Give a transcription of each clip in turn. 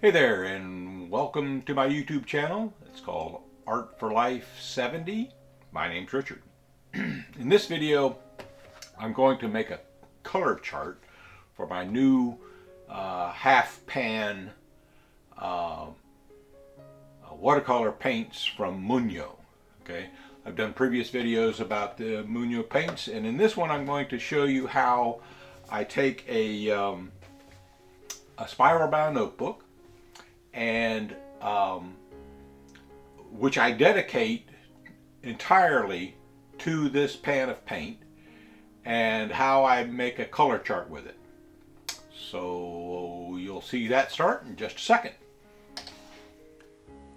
Hey there, and welcome to my YouTube channel. It's called Art for Life 70. My name's Richard. In this video, I'm going to make a color chart for my new half pan watercolor paints from Mungyo. Okay, I've done previous videos about the Mungyo paints, and in this one I'm going to show you how I take a spiral bound notebook and which I dedicate entirely to this pan of paint, and how I make a color chart with it. So you'll see that start in just a second.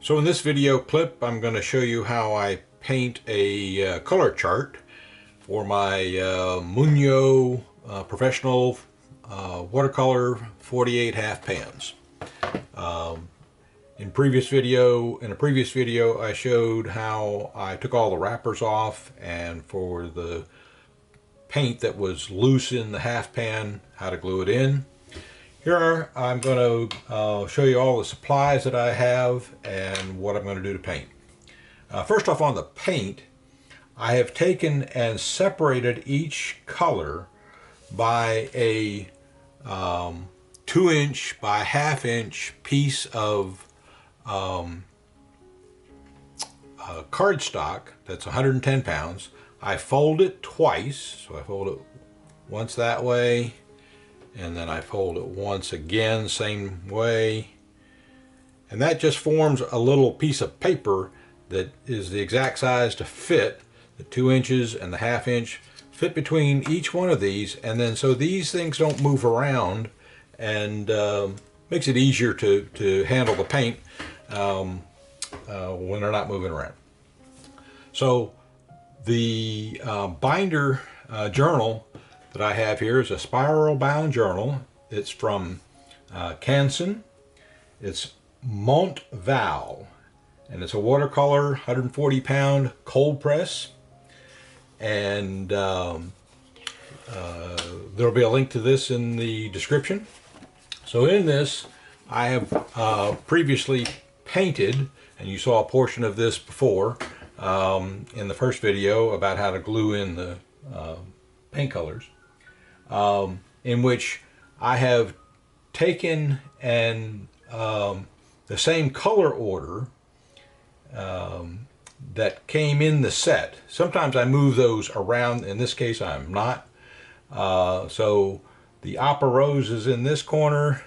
So in this video clip I'm going to show you how I paint a color chart for my Mungyo professional watercolor 48 half pans. In a previous video I showed how I took all the wrappers off, and for the paint that was loose in the half pan, how to glue it in. Here I'm going to show you all the supplies that I have and what I'm going to do to paint. First off, on the paint, I have taken and separated each color by a 2-inch by 1/2 inch piece of cardstock that's 110 pounds. I fold it twice, so I fold it once that way, and then I fold it once again same way, and that just forms a little piece of paper that is the exact size to fit the 2 inches and the 1/2 inch fit between each one of these, and then so these things don't move around, and makes it easier to handle the paint when they're not moving around. So the binder journal that I have here is a spiral bound journal. It's from Canson. It's Montval, and it's a watercolor 140 pound cold press, and there'll be a link to this in the description. So in this I have previously painted, and you saw a portion of this before in the first video about how to glue in the paint colors, in which I have taken and the same color order that came in the set. Sometimes I move those around. In this case I'm not. So the opera rose is in this corner,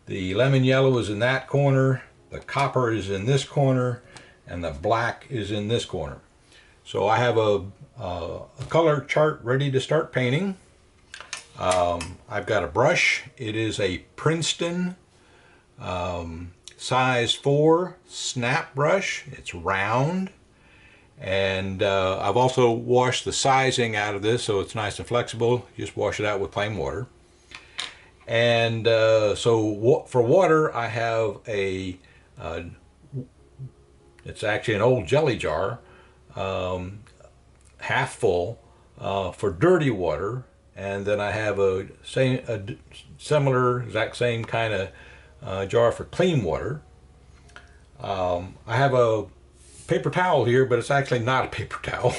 the lemon yellow is in that corner, the copper is in this corner, and the black is in this corner. So I have a color chart ready to start painting. I've got a brush. It is a Princeton size 4 snap brush. It's round, and I've also washed the sizing out of this so it's nice and flexible. You just wash it out with plain water. And so for water I have a it's actually an old jelly jar, half full, for dirty water, and then I have a similar exact same kind of jar for clean water. I have a paper towel here, but it's actually not a paper towel.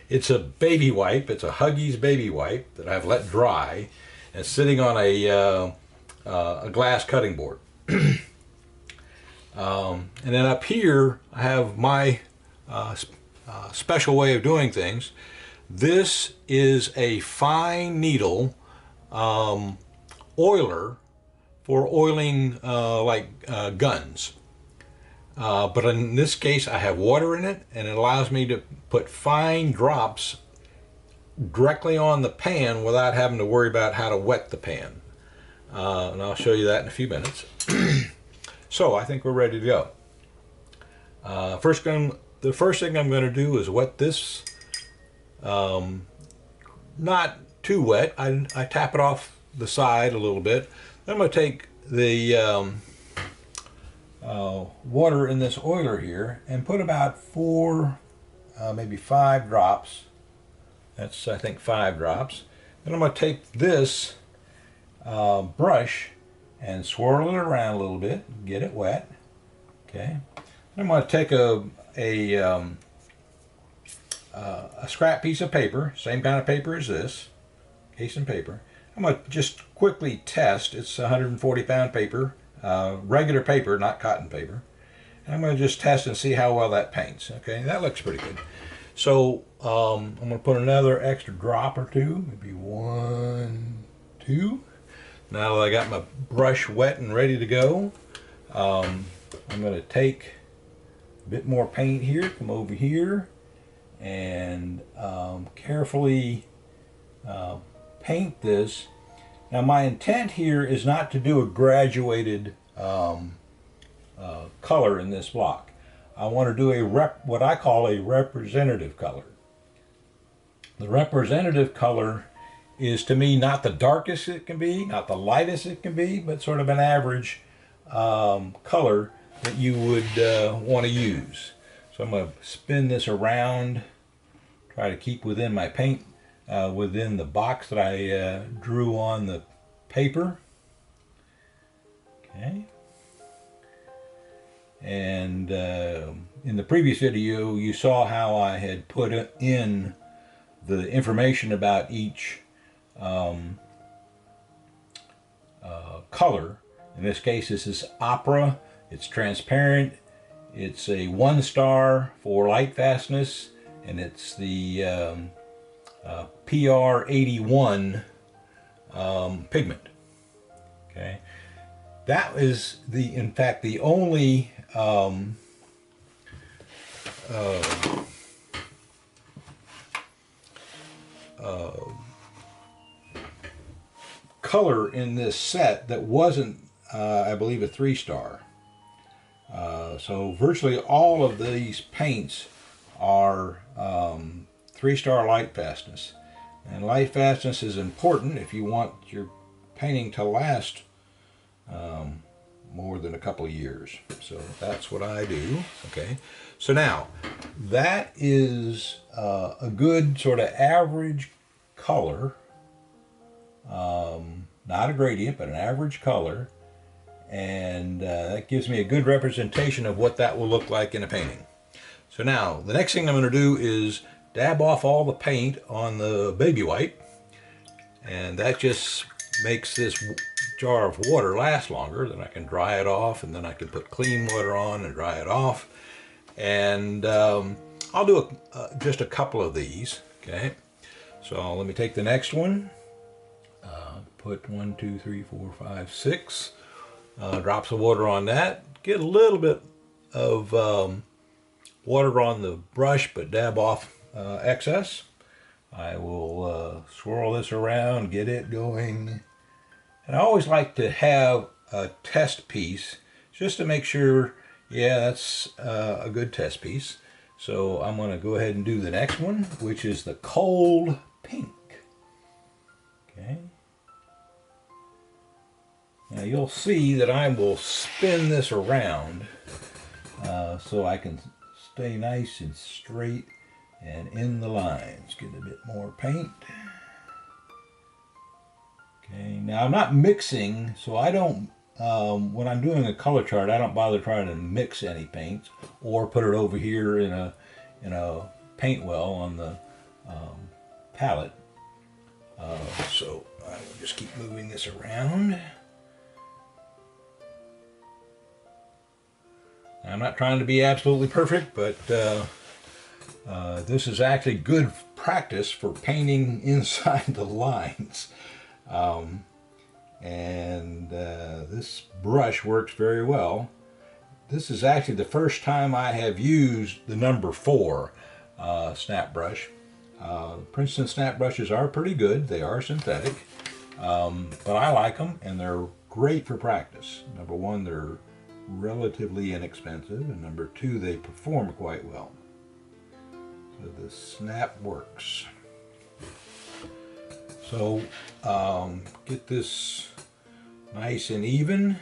It's a baby wipe. It's a Huggies baby wipe that I've let dry. It's sitting on a glass cutting board. And then up here I have my special way of doing things. This is a fine needle oiler for oiling guns. But in this case I have water in it, and it allows me to put fine drops directly on the pan without having to worry about how to wet the pan. And I'll show you that in a few minutes. So I think we're ready to go. The first thing I'm going to do is wet this. Not too wet. I tap it off the side a little bit. Then I'm going to take the water in this oiler here and put about 4, maybe 5 drops. That's, I think, 5 drops. Then I'm going to take this brush and swirl it around a little bit, get it wet. Okay. I'm going to take a scrap piece of paper, same kind of paper as this, case and paper. I'm going to just quickly test. It's 140-pound paper, regular paper, not cotton paper. And I'm going to just test and see how well that paints. Okay, that looks pretty good. So I'm going to put another extra drop or two, maybe 1, 2. Now that I got my brush wet and ready to go, I'm going to take a bit more paint here, come over here, and carefully paint this. Now my intent here is not to do a graduated color in this block. I want to do what I call a representative color. The representative color is, to me, not the darkest it can be, not the lightest it can be, but sort of an average color that you would want to use. So I'm going to spin this around, try to keep within my paint, within the box that I drew on the paper. Okay. And in the previous video you saw how I had put in the information about each color. In this case, this is Opera. It's transparent. It's a 1-star for light fastness, and it's the PR81 pigment. Okay, that is in fact the only color in this set that wasn't, I believe, a 3-star. So virtually all of these paints are 3-star light fastness. And light fastness is important if you want your painting to last more than a couple of years. So that's what I do. Okay, so now that is a good sort of average color, not a gradient, but an average color, and that gives me a good representation of what that will look like in a painting. So now the next thing I'm going to do is dab off all the paint on the baby wipe, and that just makes this jar of water last longer. Then I can dry it off, and then I can put clean water on and dry it off. And I'll do just a couple of these. Okay, so let me take the next one, put 1, 2, 3, 4, 5, 6 drops of water on that. Get a little bit of water on the brush, but dab off excess. I will swirl this around, get it going. And I always like to have a test piece just to make sure, yeah, that's a good test piece. So I'm going to go ahead and do the next one, which is the cold pink. Okay. Now you'll see that I will spin this around so I can stay nice and straight and in the lines. Get a bit more paint. Okay, now I'm not mixing, so I don't, when I'm doing a color chart, I don't bother trying to mix any paints or put it over here in a paint well on the palette. So I will just keep moving this around. I'm not trying to be absolutely perfect, but this is actually good practice for painting inside the lines. This brush works very well. This is actually the first time I have used the number 4 snap brush. Princeton snap brushes are pretty good. They are synthetic, but I like them, and they're great for practice. Number 1, they're relatively inexpensive, and number 2, they perform quite well. So the snap works. So get this nice and even,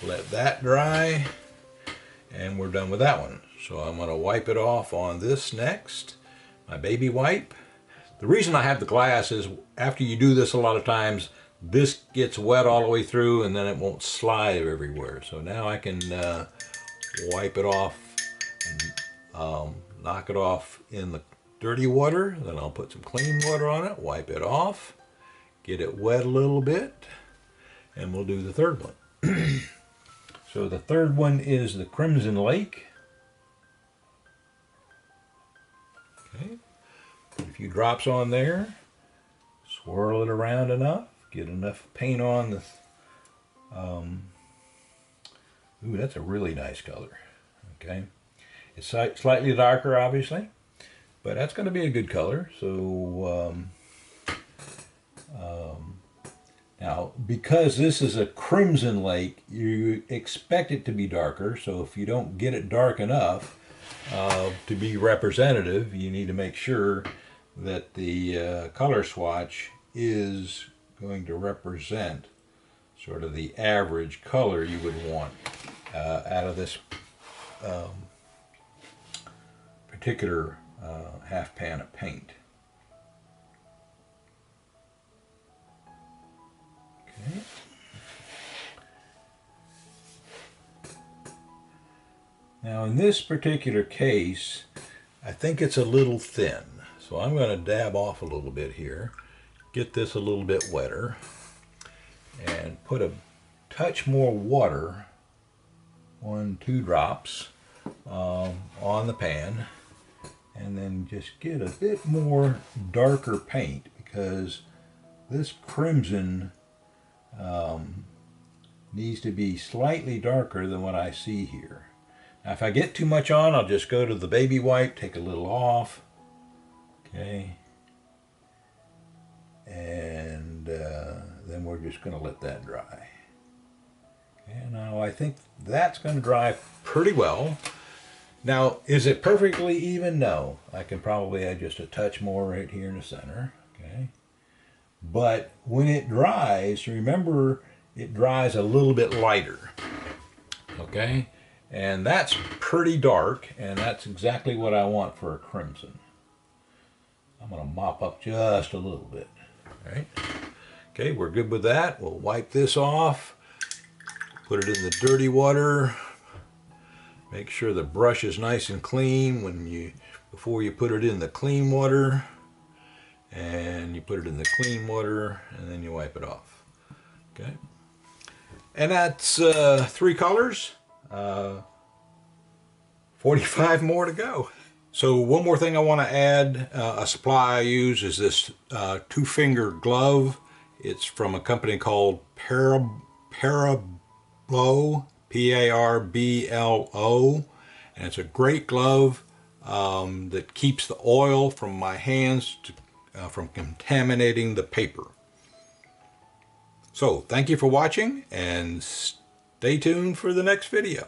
let that dry, and we're done with that one. So I'm going to wipe it off on this next, my baby wipe. The reason I have the glass is after you do this a lot of times, this gets wet all the way through and then it won't slide everywhere. So now I can wipe it off and knock it off in the dirty water. Then I'll put some clean water on it, wipe it off, get it wet a little bit, and we'll do the third one. So the third one is the Crimson Lake. Okay, put a few drops on there, swirl it around enough, get enough paint on the ooh, that's a really nice color. Okay, it's slightly darker obviously, but that's going to be a good color. So now, because this is a Crimson Lake, you expect it to be darker, so if you don't get it dark enough to be representative, you need to make sure that the color swatch is going to represent sort of the average color you would want out of this particular half pan of paint. Okay. Now in this particular case, I think it's a little thin, so I'm going to dab off a little bit here, get this a little bit wetter, and put a touch more water, 1-2 drops, on the pan, and then just get a bit more darker paint, because this crimson needs to be slightly darker than what I see here. Now if I get too much on, I'll just go to the baby wipe, take a little off, okay, and then we're just going to let that dry. Okay, now I think that's going to dry pretty well. Now, is it perfectly even? No. I can probably add just a touch more right here in the center, okay. But when it dries, remember it dries a little bit lighter, okay? And that's pretty dark, and that's exactly what I want for a crimson. I'm going to mop up just a little bit, all right? Okay, we're good with that. We'll wipe this off, put it in the dirty water. Make sure the brush is nice and clean before you put it in the clean water. And you put it in the clean water, and then you wipe it off. Okay, and that's 3 colors. 45 more to go. So one more thing I want to add, a supply I use is this 2-finger glove. It's from a company called Parablo, P-A-R-B-L-O, and it's a great glove that keeps the oil from my hands from contaminating the paper. So thank you for watching, and stay tuned for the next video.